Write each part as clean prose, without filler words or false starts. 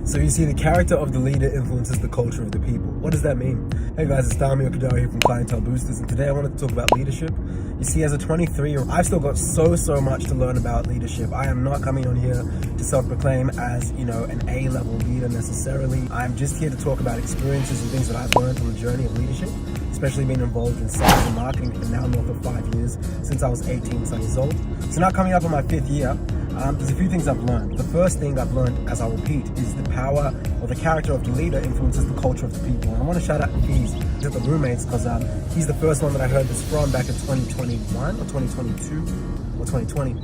So you see, the character of the leader influences the culture of the people. What does that mean? Hey guys, it's Dami Okadari here from Clientele Boosters, and today I wanted to talk about leadership. You see, as a 23-year-old, I've still got so much to learn about leadership. I am not coming on here to self-proclaim as, an A-level leader necessarily. I'm just here to talk about experiences and things that I've learned from the journey of leadership, especially being involved in sales and marketing for now north of 5 years, since I was 18 years old. So now coming up on my 5th year, there's a few things I've learned. The first thing I've learned, as I repeat, is the power or the character of the leader influences the culture of the people. And I want to shout out Keys to the roommates, because he's the first one that I heard this from back in 2021 or 2022 or 2020.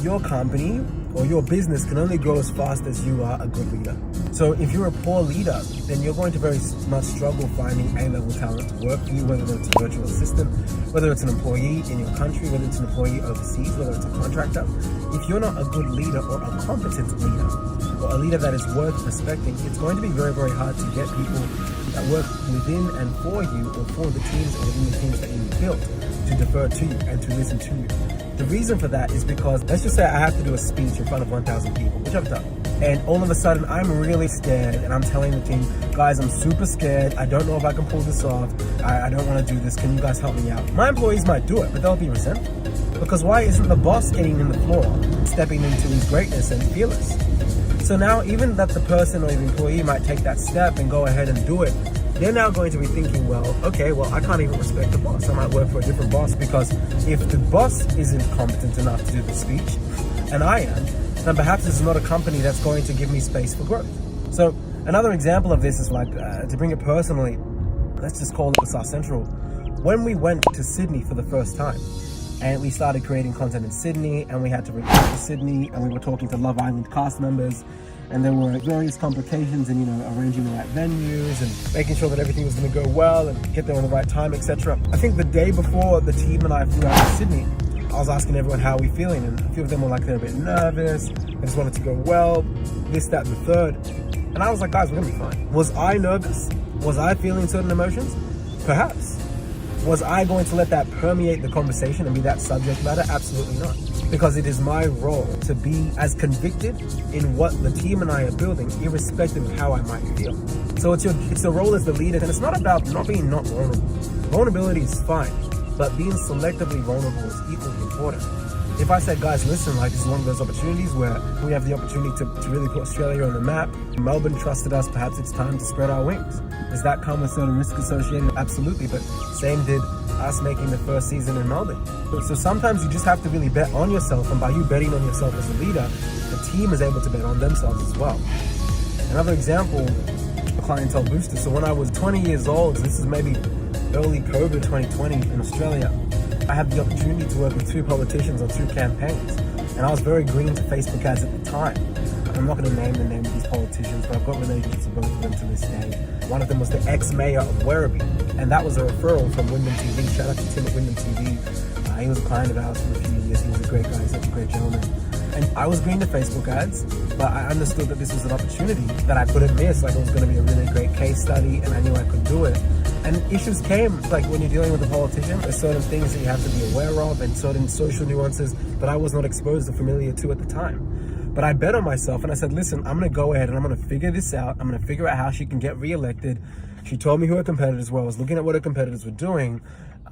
Your company or your business can only grow as fast as you are a good leader. So if you're a poor leader, then you're going to very much struggle finding A-level talent to work for you, whether it's a virtual assistant, whether it's an employee in your country, whether it's an employee overseas, whether it's a contractor. If you're not a good leader or a competent leader, or a leader that is worth respecting, it's going to be very hard to get people that work within and for you, or for the teams or within the teams that you've built, to defer to you and to listen to you. The reason for that is because, let's just say I have to do a speech in front of 1,000 people, which I've done. And all of a sudden, I'm really scared, and I'm telling the team, guys, I'm super scared. I don't know if I can pull this off. I don't want to do this. Can you guys help me out? My employees might do it, but they'll be resentful. Because why isn't the boss getting in the floor, stepping into his greatness and fearless? So now, even that the person or the employee might take that step and go ahead and do it, they're now going to be thinking, okay, I can't even respect the boss. I might work for a different boss, because if the boss isn't competent enough to do the speech, and I am, then perhaps this is not a company that's going to give me space for growth. So another example of this is to bring it personally, let's just call it South Central. When we went to Sydney for the first time, and we started creating content in Sydney, and we had to record to Sydney, and we were talking to Love Island cast members, and there were various complications in, arranging the right venues and making sure that everything was going to go well and get there on the right time, etc. I think the day before the team and I flew out to Sydney, I was asking everyone, how are we feeling? And a few of them were they're a bit nervous, they just wanted to go well, this, that, and the third. And I was like, guys, we're going to be fine. Was I nervous? Was I feeling certain emotions? Perhaps. Was I going to let that permeate the conversation and be that subject matter? Absolutely not. Because it is my role to be as convicted in what the team and I are building, irrespective of how I might feel. So it's the role as the leader, and it's not about not being not vulnerable. Vulnerability is fine, but being selectively vulnerable is equally important. If I said, guys, listen, this is one of those opportunities where we have the opportunity to really put Australia on the map. Melbourne trusted us, perhaps it's time to spread our wings. Does that come with certain risks associated? Absolutely, but same did us making the first season in Melbourne. So sometimes you just have to really bet on yourself, and by you betting on yourself as a leader, the team is able to bet on themselves as well. Another example, a clientele booster. So when I was 20 years old, this is maybe early COVID 2020 in Australia, I had the opportunity to work with 2 politicians on 2 campaigns, and I was very green to Facebook ads at the time. I'm not going to name the name of these politicians, but I've got relationships with both of them to this day. One of them was the ex-mayor of Werribee, and that was a referral from Wyndham TV. Shout out to Tim at Wyndham TV. He was a client of ours for a few years. He was a great guy, such a great gentleman. And I was green to Facebook ads, but I understood that this was an opportunity that I couldn't miss. It was going to be a really great case study, and I knew I could do it. And issues came, when you're dealing with a politician, there's certain things that you have to be aware of, and certain social nuances that I was not exposed or familiar to at the time. But I bet on myself, and I said, listen, I'm going to go ahead and I'm going to figure this out. I'm going to figure out how she can get reelected. She told me who her competitors were. I was looking at what her competitors were doing.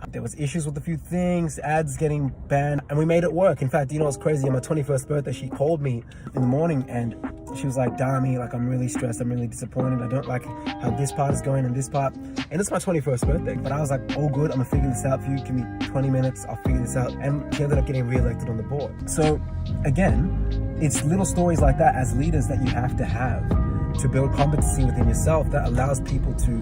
There was issues with a few things, ads getting banned, and we made it work. In fact, what's crazy? On my 21st birthday, she called me in the morning, and she was like, Dami, I'm really stressed. I'm really disappointed. I don't like how this part is going and this part. And it's my 21st birthday. But I was like, all good. I'm going to figure this out for you. Give me 20 minutes. I'll figure this out. And she ended up getting reelected on the board. So again, it's little stories like that as leaders that you have to build competency within yourself that allows people to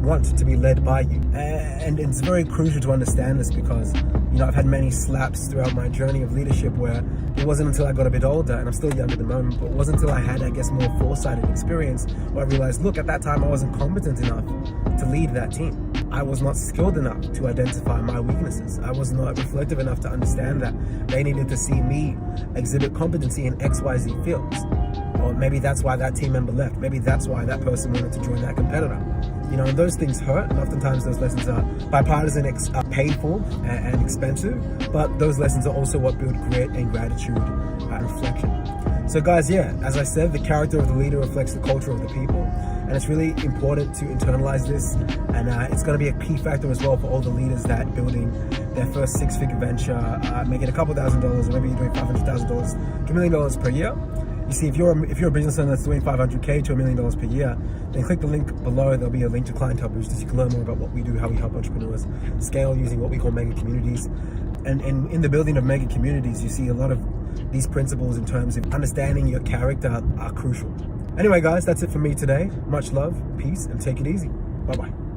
want to be led by you. And it's very crucial to understand this, because I've had many slaps throughout my journey of leadership where it wasn't until I got a bit older, and I'm still young at the moment, but it wasn't until I had, more foresight and experience where I realized, look, at that time I wasn't competent enough to lead that team. I was not skilled enough to identify my weaknesses. I was not reflective enough to understand that they needed to see me exhibit competency in XYZ fields. Or maybe that's why that team member left. Maybe that's why that person wanted to join that competitor. And those things hurt, and oftentimes those lessons are bipartisan, are painful and expensive, but those lessons are also what build grit and gratitude and reflection. So guys, yeah, as I said, the character of the leader reflects the culture of the people, and it's really important to internalize this, and it's going to be a key factor as well for all the leaders that building their first six-figure venture, making a couple $1,000, or maybe you're doing $500,000 to $1 million per year. You see, if you're a business owner that's doing $500K to $1 million per year, then click the link below. There'll be a link to Clientele Boosters. You can learn more about what we do, how we help entrepreneurs scale using what we call mega communities. And in the building of mega communities, you see a lot of these principles in terms of understanding your character are crucial. Anyway, guys, that's it for me today. Much love, peace, and take it easy. Bye-bye.